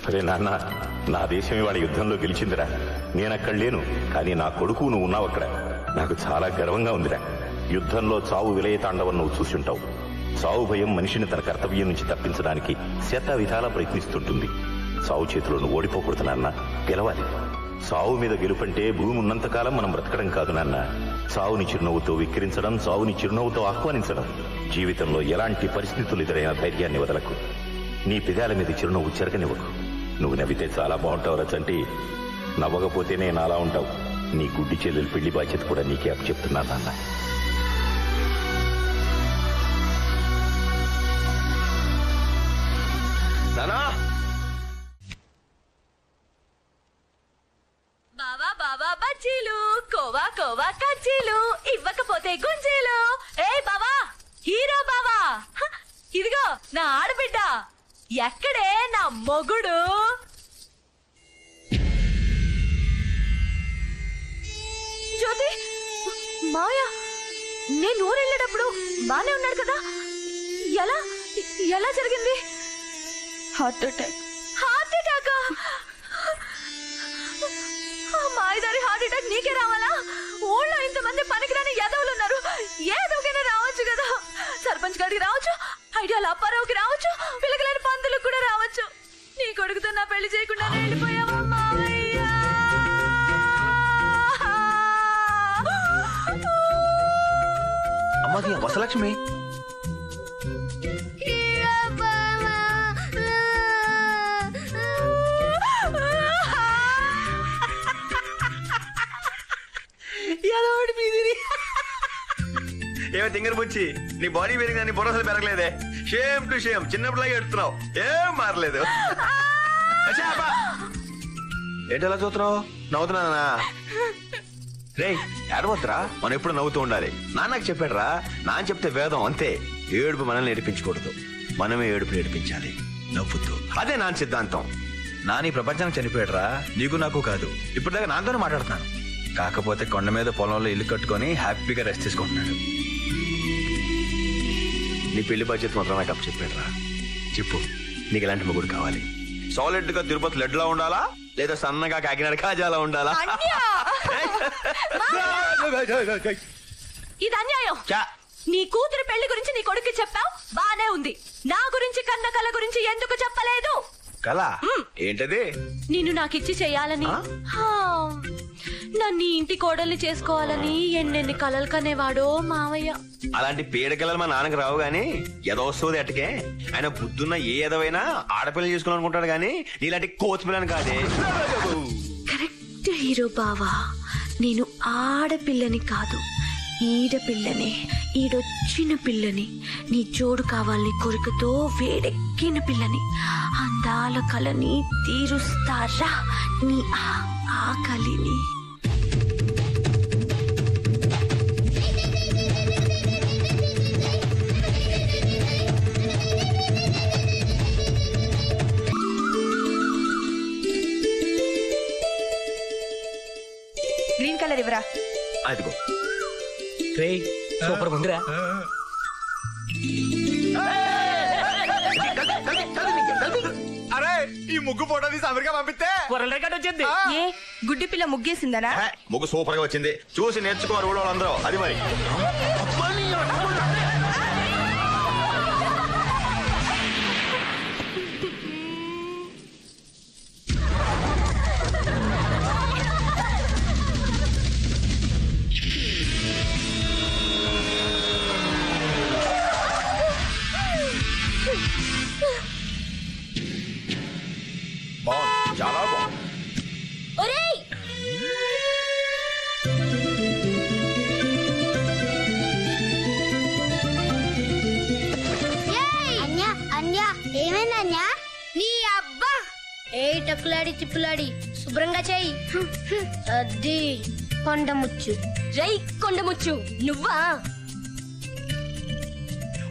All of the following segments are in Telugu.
అరే నాన్న, నా దేశం ఇవాళ యుద్ధంలో గెలిచిందిరా. నేనక్కడ లేను, కానీ నా కొడుకు నువ్వు ఉన్నావు అక్కడ. నాకు చాలా గర్వంగా ఉందిరా. యుద్ధంలో చావు విలయతాండవం నువ్వు చూసుంటావు. చావు భయం మనిషిని తన కర్తవ్యం నుంచి తప్పించడానికి శత విధాలా ప్రయత్నిస్తుంటుంది. చావు చేతిలో నువ్వు ఓడిపోకూడదు నాన్న, గెలవాలి. చావు మీద గెలుపంటే భూమి ఉన్నంతకాలం మనం బ్రతకడం కాదు నాన్న. చావుని చిరునవ్వుతో విక్కిరించడం, చావుని చిరునవ్వుతో ఆహ్వానించడం. జీవితంలో ఎలాంటి పరిస్థితులు ఎదురైన ధైర్యాన్ని వదలకు. నీ పెదాల మీద చిరునవ్వు చెరగనివ్వకు. నువ్వు నవ్వితే చాలా బాగుంటావురా చంటి. నవ్వకపోతేనే నాలా ఉంటావు. నీ గుడ్డి చెల్లెలు పెళ్లి బాధ్యత కూడా నీకే అప్పచెప్తున్నా నాన్న. బావా బావా బజ్జీలు, కోవా కోవా కజ్జీలు, ఇవ్వకపోతే గుంజీలు. ఏ బావా, హీరో బావా, ఇదిగో నా ఆడబిడ్డ. ఎక్కడే నా మొగుడు? జ్యోతి, మాయా, నేను ఊరెళ్ళేటప్పుడు బానే ఉన్నాడు కదా? ఎలా ఎలా జరిగింది? Heart attack. హార్ట్ అటాకా? మాయదారి హార్ట్ అటాక్ నీకే రావాలా? ఊళ్ళో ఇంతమంది పనికిరాని యాదవులు ఉన్నారు. ఏదోకైనా రావచ్చు కదా. సర్పంచ్ గారికి రావచ్చు, ఐడియాల అప్పారావుకి రావచ్చు, పిల్లకలేని పందులకు కూడా రావచ్చు. నీ కొడుకుతో నా పెళ్లి చేయకుండా వెళ్ళిపోయావా మావయ్య? అమ్మకి వసలక్ష్మి, ఏమో తింగర బుచ్చి, నీ బాడీ పెరిగింది, నీ బుర్రసలు పెరగలేదే. షేమ్ టు షేమ్, చిన్నప్పుడులాగా ఎడుతున్నావు, ఏం మారలేదు. ఏంటి అలా చూస్తున్నావు? నవ్వుతున్నానా? రే ఏడవద్దురా, మనం ఎప్పుడు నవ్వుతూ ఉండాలి. నాన్నకు చెప్పాడురా, నాన్న చెప్తే వేదం అంతే. ఏడుపు మనల్ని నేర్పించకూడదు, మనమే ఏడుపు నేర్పించాలి నవ్వుతూ. అదే నాన్న సిద్ధాంతం. నాని ప్రపంచానికి చనిపోయాడురా, నీకు నాకు కాదు. ఇప్పటిదాకా నాతోనే మాట్లాడుతున్నాను. కాకపోతే కొండ మీద పొలంలో ఇల్లు కట్టుకొని హ్యాపీగా రెస్ట్ తీసుకుంటున్నాడు. నీ పెళ్లి బాధ్యత మాత్రం నాకు అప్పు చెప్పాడురా. చెప్పు, నీకు ఎలాంటి మొగుడు కావాలి? సాలిడ్ గా తిరుపతి లడ్డులా ఉండాలా, లేదా సన్నగా కాకినాడ కాజాలా ఉండాలా? ఇది అన్యాయం. నీ కూతురు పెళ్లి గురించి నీ కొడుకు చెప్పావు, బానే ఉంది. నా గురించి, కన్న కళ గురించి ఎందుకు చెప్పలేదు? కళ ఏంటది? నిన్ను నాకిచ్చి చెయ్యాలని, నన్ను ఇంటి కోడల్ని చేసుకోవాలని ఎన్నెన్ని కలలు కనేవాడో మావయ్య. అలాంటి పేడ కళలు మా నాన్నకి రావు గాని ఎదవస్తుంది అట్టకే. ఆయన బుద్ధున్న ఏ ఎదవైనా ఆడపిల్లని చేసుకోవాలనుకుంటాడు గాని నీలాంటి కోచ్ పిల్లని కాదే. కరెక్ట్ హీరో బావా, నేను ఆడపిల్లని కాదు, ఈడపిల్లని, ఈడొచ్చిన పిల్లని, నీ జోడు కావాలని కోరికతో వేడెక్కిన పిల్లని. అందాల కలని తీరుస్తారా నీ ఆకలిని. గ్రీన్ కలర్ ఇవ్వరా. అదిగో సూపర్ ఉందిరా. అరే ఈ ముగ్గు ఫోటో తీసి అమెరికా పంపిస్తే వచ్చింది. ఏ గుడ్డి పిల్ల ముగ్గేసిందనా? ముగ్గు సూపర్ గా వచ్చింది, చూసి నేర్చుకోవాలి ఊళ్ళో వాళ్ళందరూ. అది మరి బాగుంది, చాలా బాగుంది. ఏమైందన్యా? నీ అబ్బా ఏ టక్కులాడి తిప్పులాడి శుభ్రంగా చెయ్యి. అది కొండముచ్చు. రై కొండముచ్చు, నువ్వా?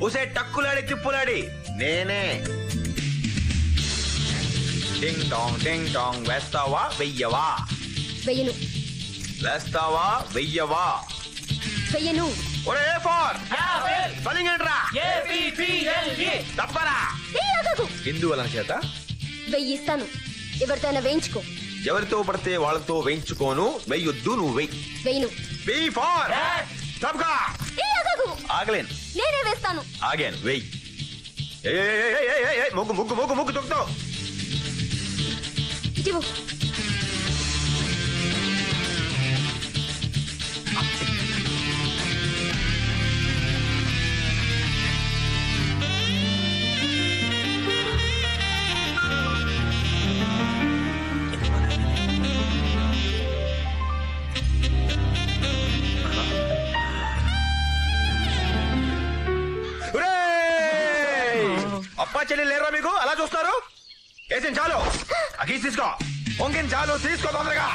ఉసే టక్కులాడి తిప్పులాడి నేనే. టింగ్ టాంగ్ వేస్తావా వెయ్యవా? వెయ్యను. వేస్తావా వెయ్యవా? వెయ్యను. ఒరే ఫార్ స్పెల్లింగ్ ఏంట్రా? తప్పరా? హిందూ వలన చేత వెయ్యి ఇస్తాను. ఎవరితో వేయించుకో. ఎవరితో పడితే వాళ్ళతో వేయించుకోను. వెయ్యొద్దు, నువ్వు వెయ్యి. వెయ్యను. ఆగలేను. నేనే వేస్తాను. ఆగాను, వెయ్యి. ముగ్గు ముగ్గు ముగ్గు ముగ్గు తొక్కుతావు. ఇటు అప్పా చెల్లి లేరా మీకు? అలా చూస్తారు? వేసిన చాలు. అగీసి తీసుకో. పొంగిన చాలు, తీసుకో తొందరగా.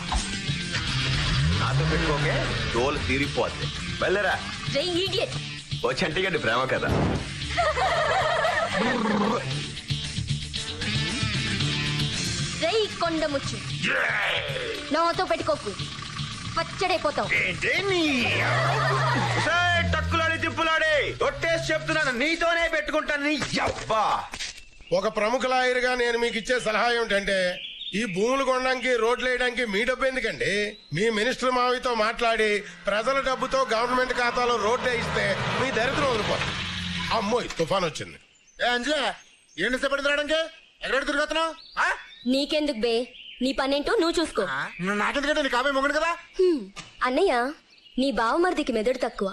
నాతో పెట్టుకోకే, తోలు తీరిపోద్ది. వెళ్ళరా. ఓ చంటిగడ్డి ప్రేమ కదా. కొండముచ్చు నాతో పెట్టుకోకు, పచ్చడైపోతావు. టక్కులాడి తిప్పులాడి ఒట్టేసి చెప్తున్నాను, నీతోనే పెట్టుకుంటాను. నీ అబ్బా. ఒక ప్రముఖ లాయర్గా నేను మీకు ఇచ్చే సలహా ఏమిటంటే, ఈ భూములు కొనడానికి రోడ్లు వేయడానికి మీ డబ్బు ఎందుకండి? మీ మినిస్టర్ మావితో మాట్లాడి ప్రజల డబ్బుతో గవర్నమెంట్ ఖాతాలో రోడ్లు వేయిస్తే మీ దరిద్రం వదిలిపోతుంది. అమ్మో, తుఫాన్ వచ్చింది. ఏంటి సేపటి రావడానికి ఎక్కడ తిరుగుతున్నావు? నీకెందుకు బే, నీ పనేంటో నువ్వు చూసుకో. నాకెందుకంటే నీ కాబోయే మొగుడు కదా. అన్నయ్య, నీ బావమరిదికి మెదడు తక్కువ.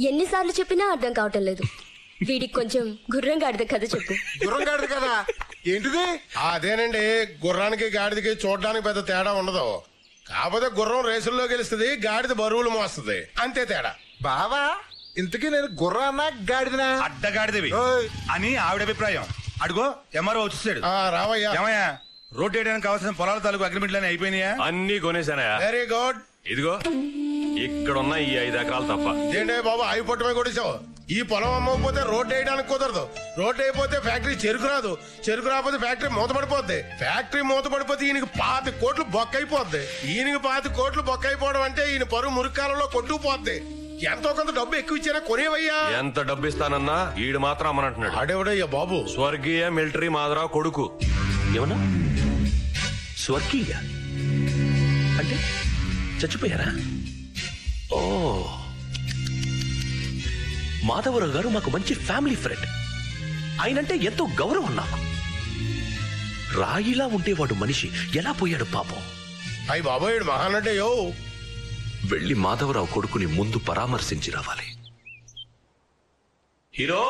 ఎన్నిసార్లు చెప్పినా అర్థం కావటం లేదు. వీడికి కొంచెం గుర్రం గాడిద కథ చెప్పు. గుర్రం గాడిద కదా? ఏంటిది? అదేనండి, గుర్రానికి గాడిదకి చూడడానికి పెద్ద తేడా ఉండదు. కాకపోతే గుర్రం రేసుల్లో గెలుస్తుంది, గాడిద బరువులు మోస్తుంది, అంతే తేడా. బావా, ఇంతకీ నేను గుర్రానా గాడిదనా? అడ్డగాడిదవి అని ఆవిడ అభిప్రాయం. అడుగో ఎంఆర్ఓ వచ్చేసాడు. రావయ్యా. ఏమయ్యా, రోడ్ వేయడానికి కావాల్సిన పొలాల తాలూకు అగ్రిమెంట్లన్నీ అయిపోయినాయా? అన్ని కొనేసానయా. Very good. ఇదిగో ఇక్కడున్న ఈ 5 ఎకరాలు తప్ప. ఏంటే బాబు, అవి పొట్టమే కొట్టేసావు. ఈ పొలం అమ్మకపోతే రోడ్డు వేయడానికి కుదరదు. రోడ్డు అయిపోతే ఫ్యాక్టరీ చెరుకు రాదు. చెరుకు రాకపోతే ఫ్యాక్టరీ మూతపడిపోద్ది. ఫ్యాక్టరీ మూతపడిపోతే ఈయనకి 5 కోట్లు బొక్కైపోద్ది. ఈయనకి 5 కోట్లు బొక్కైపోవడం అంటే ఈయన పరువు మురికాలంలో కొట్టుకుపోద్ది. ఎంతో కొంత డబ్బు ఎక్కువ ఇచ్చారా, కొనేవయ్యా. ఎంత డబ్బు ఇస్తానన్నా ఈడు మాత్రం అమ్మనంటున్నాడు. ఆడేవిడయ్యా బాబు? స్వర్గీయ మిలిటరీ మాధవరావు కొడుకు. ఏమన్నా స్వర్గీయ అంటే చచ్చిపోయారా? ఓ, మాధవరావు గారు మాకు మంచి ఫ్యామిలీ ఫ్రెండ్. ఆయనంటే ఎంతో గౌరవం నాకు. రాయిలా ఉండేవాడు మనిషి ఎలా పోయాడు పాపం. అయ్యి బాబోయ్, మహానటయ్యో. వెళ్ళి మాధవరావు కొడుకుని ముందు పరామర్శించి రావాలి. Hero,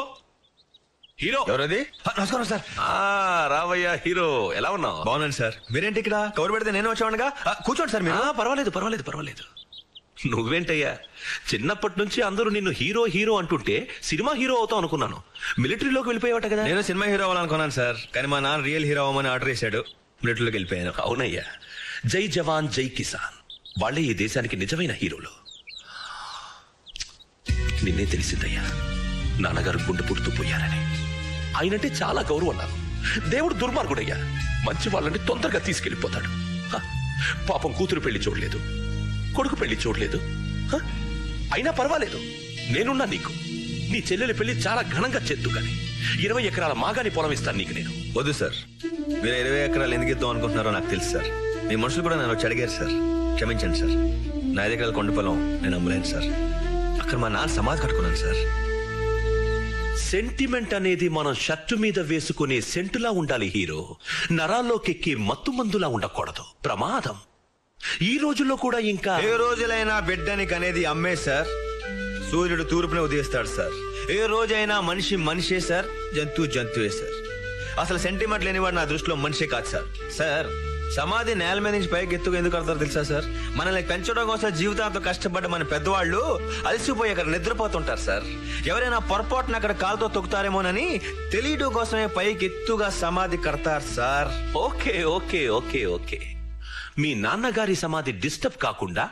hero. ఎవరది? నమస్కారం సార్. రావయ్యా హీరో, ఎలా ఉన్నావు? బాగున్నాను సార్. మీరేంటి ఇక్కడ? కవర్ పెడితే నేను వచ్చానుగా. కూర్చోండి సార్. మీరు? పర్వాలేదు పర్వాలేదు పర్వాలేదు. నువ్వేంటయ్యా, చిన్నప్పటి నుంచి అందరూ నిన్ను హీరో హీరో అంటుంటే సినిమా హీరో అవుతావు అనుకున్నాను. మిలిటరీలోకి వెళ్ళిపోయావట కదా? నేను సినిమా హీరో అవ్వాలనుకున్నాను సార్, కానీ మా నాన్న రియల్ హీరో అవ్వమని ఆర్డర్ చేశాడు. మిలిటరీలోకి వెళ్ళిపోయాను. అవునయ్యా, జై జవాన్ జై కిసాన్ వాళ్లే ఈ దేశానికి నిజమైన హీరోలు. నిన్నే తెలిసిందయ్యా, నాన్నగారు గుండె పుడుతూ పోయారని. ఆయనంటే చాలా గౌరవం నాకు. దేవుడు దుర్మార్గుడయ్యా, మంచి వాళ్ళని తొందరగా తీసుకెళ్లిపోతాడు. పాపం కూతురు పెళ్లి చూడలేదు, కొడుకు పెళ్లి చూడలేదు. అయినా పర్వాలేదు, నేనున్నా నీకు. నీ చెల్లెలి పెళ్లి చాలా ఘనంగా చేద్దు గాని 20 ఎకరాల మాగాని పొలం ఇస్తాను నీకు నేను. వద్దు సార్, మీరు 20 ఎకరాలు ఎందుకు ఇద్దాం అనుకుంటున్నారో నాకు తెలుసు సార్. మీ మనుషులు కూడా నన్ను వచ్చి అడిగారు సార్. క్షమించండి సార్, నా 5 ఎకరాల కొండ పొలం నేను అమ్మలేను సార్. అక్కడ మా నాన్న సమాధి కట్టుకున్నాను సార్. సెంటిమెంట్ అనేది మనం షర్టు మీద వేసుకునే సెంటులా ఉండాలి హీరో. నరాల్లోకెక్కి మత్తు మందులా ఉండకూడదు, ప్రమాదం. ఈ రోజుల్లో కూడా ఇంకా ఏ రోజులైనా బిడ్డని కనేది అమ్మే సార్. సూర్యుడు తూర్పునే ఉదయిస్తాడు సార్. ఏ రోజైనా మనిషి మనిషే సార్, జంతువు జంతువే సార్. అసలు సెంటిమెంట్ లేనివాడు నా దృష్టిలో మనిషే కాదు సార్. సార్, సమాధి నేల మీద నుంచి పైకి ఎత్తుకు ఎందుకు కడతారో తెలుసా సార్? మనల్ని పెంచడం కోసం జీవితాంతో కష్టపడ్డ మన పెద్దవాళ్ళు అలసిపోయి అక్కడ నిద్రపోతుంటారు సార్. ఎవరైనా పొరపాటున అక్కడ కాలుతో తొక్కుతారేమోనని తెలియడం కోసమే పైకి ఎత్తుగా సమాధి కడతారు sir. Okay okay okay okay. మీ నాన్నగారి సమాధి డిస్టర్బ్ కాకుండా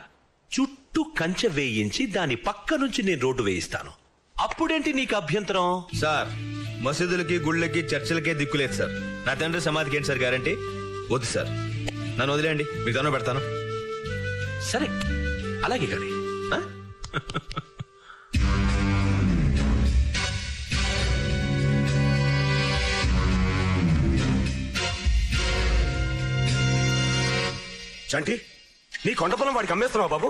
చుట్టూ కంచె వేయించి దాని పక్క నుంచి నేను రోడ్డు వేయిస్తాను. అప్పుడేంటి నీకు అభ్యంతరం? సార్, మసీదులకి గుళ్ళకి చర్చిలకే దిక్కులేదు సార్. నా తండ్రి సమాధికి ఏంటి సార్ గ్యారంటీ? వద్దు సార్, నన్ను వదిలేండి, మీకు దండం పెడతాను. సరే, అలాగే కానీ. చంటి నీ కొండ పొలం వాడికి అమ్మేస్తున్నావా బాబు?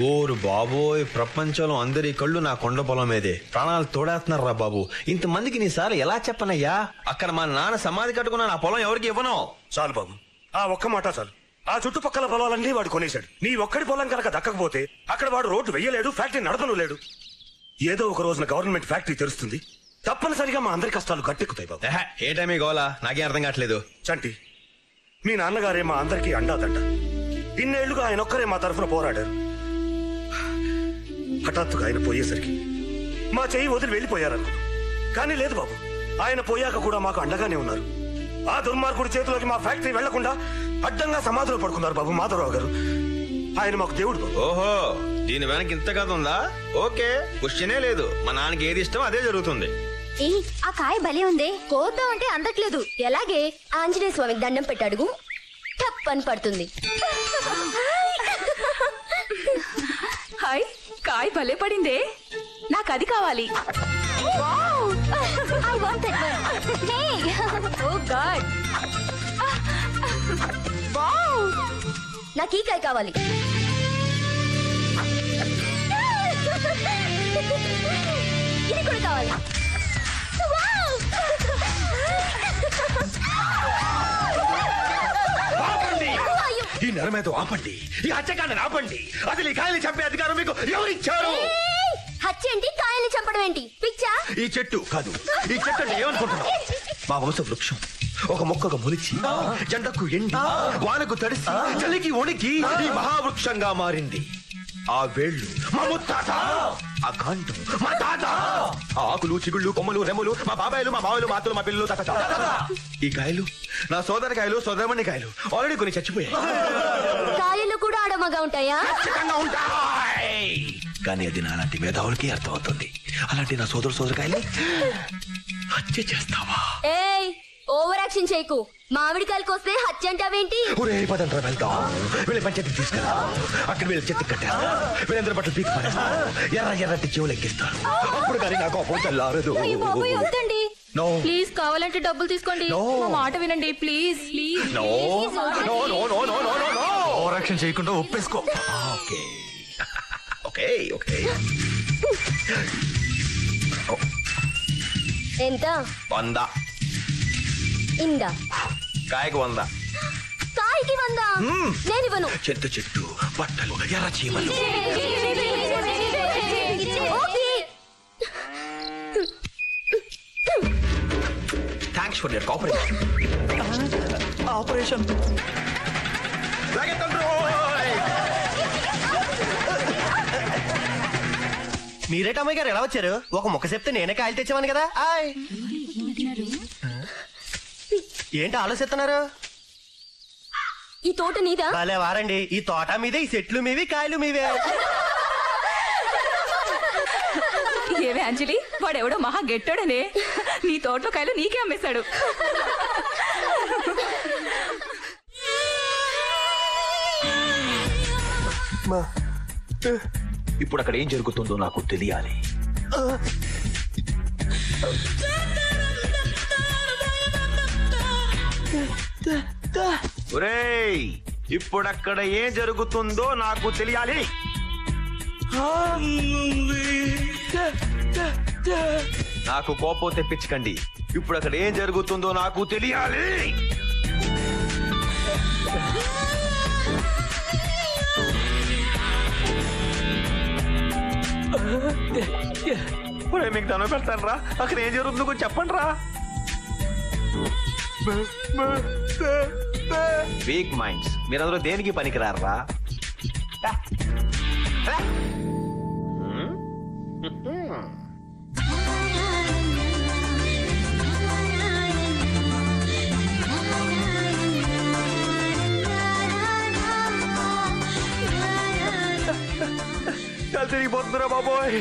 ఓరు బాబోయ్, ప్రపంచంలో అందరి కళ్ళు నా కొండ పొలం మీదే. ప్రాణాలు తోడేస్తున్నారా బాబు. ఇంతమందికి నీసారి ఎలా చెప్పనయ్యా? అక్కడ మా నాన్న సమాధి కట్టుకున్న నా పొలం ఎవరికి ఇవ్వను. చాలు బాబు, ఆ ఒక్క మాట చాలు. ఆ చుట్టుపక్కల పొలాలన్నీ వాడు కొనేశాడు. నీ ఒక్కడి పొలం కనుక దక్కకపోతే అక్కడ వాడు రోడ్డు వెయ్యలేడు, ఫ్యాక్టరీ నడపను లేడు. ఏదో ఒక రోజున గవర్నమెంట్ ఫ్యాక్టరీ తెరుస్తుంది, తప్పనిసరిగా మా అందరి కష్టాలు గట్టెక్కుతాయి బాబు. ఏ టైమే గోలా నాకేం అర్థం కావట్లేదు. చంటి, మీ నాన్నగారే మా అందరికీ అండాదంట. ఇన్నేళ్లుగా ఆయన ఒక్కరే మా తరఫున పోరాడారు. హఠాత్తుగా ఆయన పోయేసరికి మా చెయ్యి వదిలి వెళ్ళిపోయారనుకున్నాం. కానీ లేదు బాబు, ఆయన పోయాక కూడా మాకు అండగానే ఉన్నారు. ఆ దుర్మార్గుడి చేతిలోకి మా ఫ్యాక్టరీ వెళ్లకుండా అడ్డంగా సమాధిలో పడుకున్నారు బాబు మాధవరావు గారు. ఆయన మాకు దేవుడు బాబు. ఓహో, దీని వెనక ఇంత కథ ఉందా? ఓకే, క్వశ్చనే లేదు. మా నాన్నకి ఏది ఇష్టం అదే జరుగుతుంది. ఆ కాయ భలే ఉంది, కోద్దాం అంటే అందట్లేదు. ఎలాగే ఆంజనేయ స్వామికి దండం పెట్టాడుగు, టప్పని పడుతుంది. హాయ్, కాయ భలే పడిందే, నాకు అది కావాలి. నాకు ఈ కాయ కావాలి. ఇది కూడా కావాలి. ఈ నరమేతో ఆపండి, ఈ హత్యకాండని ఆపండి. అసలు ఈ కాయని చంపే అధికారం మీకు ఎవరిచ్చారు? హత్య ఏంటి, కాయల్ని చంపడం ఏంటి? పిచ్చా? ఈ చెట్టు కాదు, ఈ చెట్టు అంటే ఏమనుకుంటున్నావు? మా వంశ వృక్షం ఒక మొక్కగా మొలిచి జెండకు ఎండి వానకు తడిసి చలికి వణికి ఈ మహావృక్షంగా మారింది. ఆ వేళ్ళు మా ముత్తాత, ఆ కాండం మా తాత, ఆ ఆకులు చిగుళ్ళు కొమ్మలు రెమ్మలు మా బాబాయిలు మా మావలు మా అత్తలు మా పిల్లలు తాత. ఈ కాయలు నా సోదరి కాయలు, సోదరమణి కాయలు ఆల్రెడీ కొన్ని చచ్చిపోయాయి. కాయలు కూడా ఆడమగా ఉంటాయా? కానీ అది నాలాంటి మేధావులకి అర్థమవుతుంది. అలాంటి నా సోదరకాయలు హత్య చేస్తావా? ఏయ్, ఓవర్ యాక్షన్ చేయకు. మామిడికాయలకు వస్తే హత్య అంటావేంటి? పదండ్రా వెళ్దాం. వీళ్ళ పంచాయతీ తీసుకెళ్తా. అక్కడ వీళ్ళ చెత్త కట్టేస్తా. వీళ్ళందరి బట్టలు పీకి పారేస్తా. ఎర్రటి చెవులు ఎక్కిస్తారు. అప్పుడు కానీ నాకు కోపం చల్లారదు. ప్లీజ్, కావాలంటే డబ్బులు తీసుకోండి. మా మాట వినండి ప్లీజ్. ప్లీజ్ ఓవర్ యాక్షన్ చేయకుండా ఒప్పేసుకో. Okay okay okay. ఎంత? 100. ఇందా. కాయకు 100. కాయకి 100? నేనివ్వను. చెట్టు బట్టలు ఎర్ర చీమలు. Thanks for your cooperation. Operation మీరేటమ్మాయి గారు ఎలా వచ్చారు? ఒక ముక్క చెప్తే నేనే కాయలు తెచ్చామని కదా. ఏంటి ఆలోచిస్తున్నారు? ఈ తోట నీదా? భలే వారండి, ఈ తోట మీదే, ఈ చెట్లు మీవి, కాయలు మీవే. ఏవే అంజలి, వాడెవడో మహా గెట్టాడనే నీ తోటలో కాయలు నీకే అమ్మేశాడు. ఇప్పుడు అక్కడ ఏం జరుగుతుందో నాకు తెలియాలి. ఒరేయ్, ఇప్పుడు అక్కడ ఏం జరుగుతుందో నాకు తెలియాలి. నాకు కోపం తెప్పించకండి. ఇప్పుడు అక్కడ ఏం జరుగుతుందో నాకు తెలియాలి. మీకు దండం పెడతాను రా. అక్కడ ఏం జరుగుతుందో కొంచెం చెప్పండి రా. వీక్ మైండ్స్, మీరందరూ దేనికి పనికిరారా? తిరిగిపోతుందిరా బాబోయ్.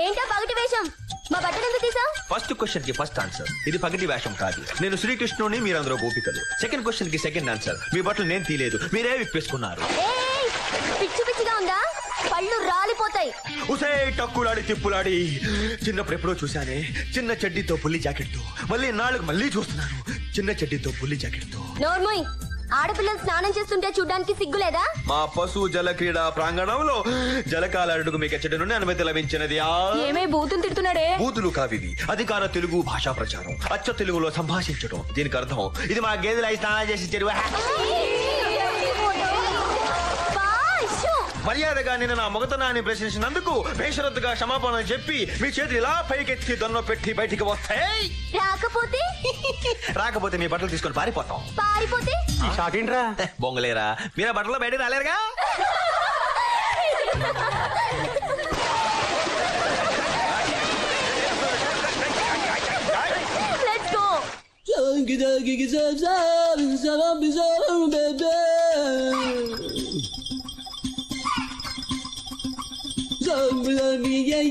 ఏంటా పగటి వేషం? మా బట్టలు ఎందుకు తీసావు? ఫస్ట్ క్వశ్చన్ కి ఫస్ట్ ఆన్సర్. ఇది పగటి వేషం కాదు. నేను శ్రీకృష్ణుని, మీరందరూ గోపికలు. సెకండ్ క్వశ్చన్ కి సెకండ్ ఆన్సర్. మీ బట్టలు నేను తీయలేదు, మీరే విప్పేసుకున్నారు. పిచ్చి పిచ్చిగా ఉందా? పళ్ళు రాలిపోతాయి. ఉసే టక్కులాడి తిప్పులాడి చిన్నప్పుడు ఎప్పుడో చూశానే, చిన్న చెడ్డీతో పుల్లి జాకెట్ తో. మళ్ళీ నాలుగు మళ్ళీ చూస్తున్నాను, చిన్న చెడ్డీతో పుల్లి జాకెట్ తో. నోర్మోయ్, ఆడపిల్లలు స్నానం చేస్తుంటే చూడ్డానికి సిగ్గులేదా? మా పశు జల క్రీడా ప్రాంగణంలో జలకాలడుగు మీకు చెడ్డ నుండి అనుమతి లభించినది. ఏమే బూతులు తిడుతున్నాడే? బూతులు కావిది, అధికార తెలుగు భాషా ప్రచారం, అచ్చ తెలుగులో సంభాషించడం. దీనికి అర్థం ఇది మా గేదెలు అయి స్నానం చేసి చెరువు. మర్యాదగా నేను నా మొగతనాన్ని ప్రశ్నించినందుకు బేషరత్తుగా క్షమాపణ చెప్పి మీ చేతులు ఇలా పైకెత్తి దొన్న పెట్టి బయటికి వస్తాయి. రాకపోతే మీ బట్టలు తీసుకొని పారిపోతాం. పారిపోతే షాకిండ్రా బొంగలేరా, మీరే బట్టలు బయటికి రాలేరుగా.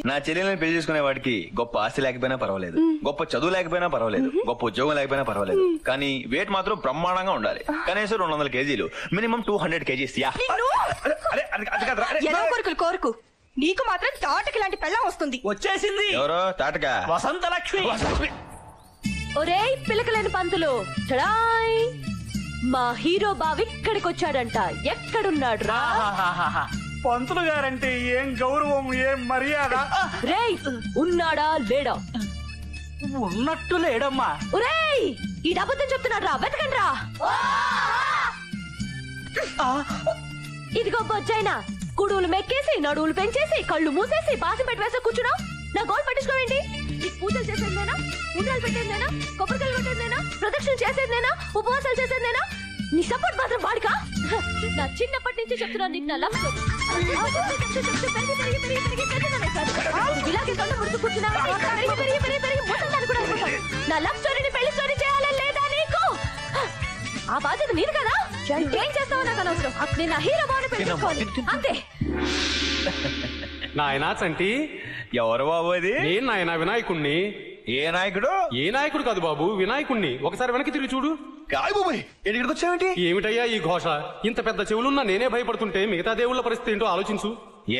నా చెల్లెలను పెళ్లి చేసుకునే వాడికి గొప్ప ఆస్తి లేకపోయినా పర్వాలేదు, గొప్ప చదువు లేకపోయినా పర్వాలేదు, గొప్ప ఉద్యోగం లేకపోయినా పర్వాలేదు, కానీ వెయిట్ మాత్రం బ్రహ్మాండంగా ఉండాలి. కనీసం 200 కేజీలు, మినిమం 200 కేజీస్. కోరుకు నీకు మాత్రం తాటకి లాంటి పెళ్ళం వస్తుంది. వచ్చేసింది. ఎవరో తాటక? వసంత లక్ష్మి. ఒరేయ్ పిలకలేని పంతులు, చడాయ్ మా హీరో బావి ఇక్కడికి వచ్చాడంట. ఎక్కడున్నాడు రా? పంతులు గారంటే ఏం గౌరవం, ఏం మర్యాద. రేయ్ ఉన్నాడా లేడా? ఉన్నట్టు లేడమ్మా. ఒరేయ్ ఈ డబ్బుతో చెప్తున్నాడు రా, వెతకండి రా. ఇదిగో బొజ్జైనా, కుడువులు మెక్కేసి నడువులు పెంచేసి కళ్ళు మూసేసి బాసం పెట్టి వేసే కూర్చున్నావు. నా గోల్ పట్టించుకోవేంటి? నీకు పూజలు చేసేదేనా, ఉండాలు పెట్టేదేనా, కొబ్బరికాయలు కొట్టేదేనా, ప్రదక్షిణ చేసేదేనా, ఉపవాసాలు చేసేదేనా? నీ సపోర్ట్ మాత్రం వాడికా? నా చిన్నప్పటి నుంచి చెప్తున్నా నీకు నా లవ్ స్టోరీ. ఇలాగే కళ్ళు ముడుచు కూర్చున్నా నా లవ్ స్టోరీని పెళ్లి స్టోరీ చేయాలా లేదా నీకు? ఆ బాధ్యత నీది కదా. ఏం చేస్తావో నాకు అనవసరం. నేను నా హీరో బాగుని పెట్టుకోవాలి అంతే. నాయనా చంటి. ఎవరు బాబు అది? నేను నాయనా వినాయకుణ్ణి. ఏ నాయకుడు? ఏ నాయకుడు కాదు బాబు, వినాయకుణ్ణి. ఒకసారి వెనక్కి తిరిగి చూడు. ఇక్కడికి వచ్చావేంటి? ఏమిటయ్యా ఈ ఘోష? ఇంత పెద్ద చెవులున్నా నేనే భయపడుతుంటే మిగతా దేవుళ్ళ పరిస్థితి ఏంటో ఆలోచించు.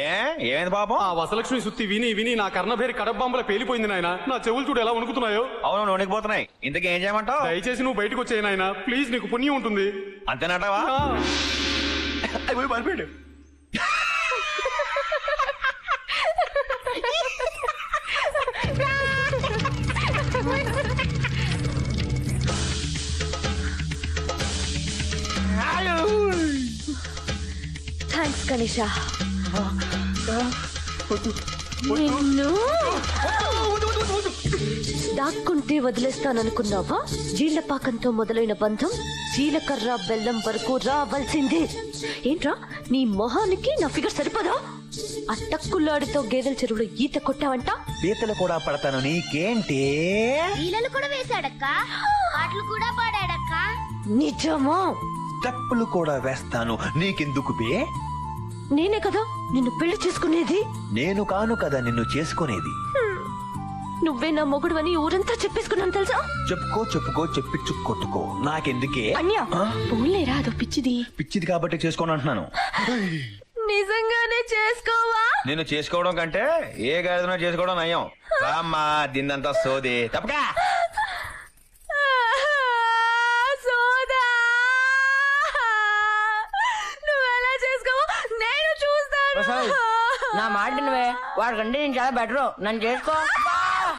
ఏమైంది పాపం? ఆ వసలక్ష్మి సుత్తి విని విని నా కర్ణభేరి కడబాంబల పేలిపోయింది నాయన. నా చెవులు చూడు ఎలా వణుకుతున్నాయో. అవును, వణికిపోతున్నాయి. ఇంతకీ ఏం చేయమంటావు? దయచేసి నువ్వు బయటకు వచ్చాయి నాయన, ప్లీజ్. నీకు పుణ్యం ఉంటుంది. అంతేనటవా? పడిపోయాడు. థ్యాంక్స్ గణేష. నిన్ను దాక్కుంటే వదిలేస్తాననుకున్నావా? జీళ్లపాకంతో మొదలైన బంధం జీలకర్ర బెల్లం వరకు రావాల్సిందే. ఏంట్రా నీ మొహానికి నా ఫిగర్ సరిపదా? ఆ టక్కులాడితో గేదెల చెరువులో ఈత కొట్టావంట. ఈతలు కూడా పడతాను, నీకేంటి? ఈలలు కూడా వేశాడక్క, పాటలు కూడా పాడాడక్క. నిజమా? స్టెప్పులు కూడా వేస్తాను, నీకెందుకు బే? నేనే కదా నిన్ను పెళ్లి చేసుకునేది. నేను కాను కదా నిన్ను చేసుకునేది. నువ్వే నా మొగుడు అని ఊరంతా చెప్పేసుకున్నాను తెలుసా? చెప్పుకో చెప్పుకో, చెప్పించు కొట్టుకో, నాకెందుకే? పోలేరా, అదో పిచ్చిది. పిచ్చిది కాబట్టి చేసుకోను అంటున్నాను. నిజంగానే చేసుకోవా? నేను చేసుకోవడం కంటే ఏ గాడిదనో చేసుకోవడం నయం. రామ్మా, దీన్నంతా సోది తప్పగా. సోదా నువ్వెలా చేసుకోవా? నేను చూస్తాను. నా మాట నువ్వే, వాడికంటే నేను చాలా బెటరు, నన్ను చేసుకో.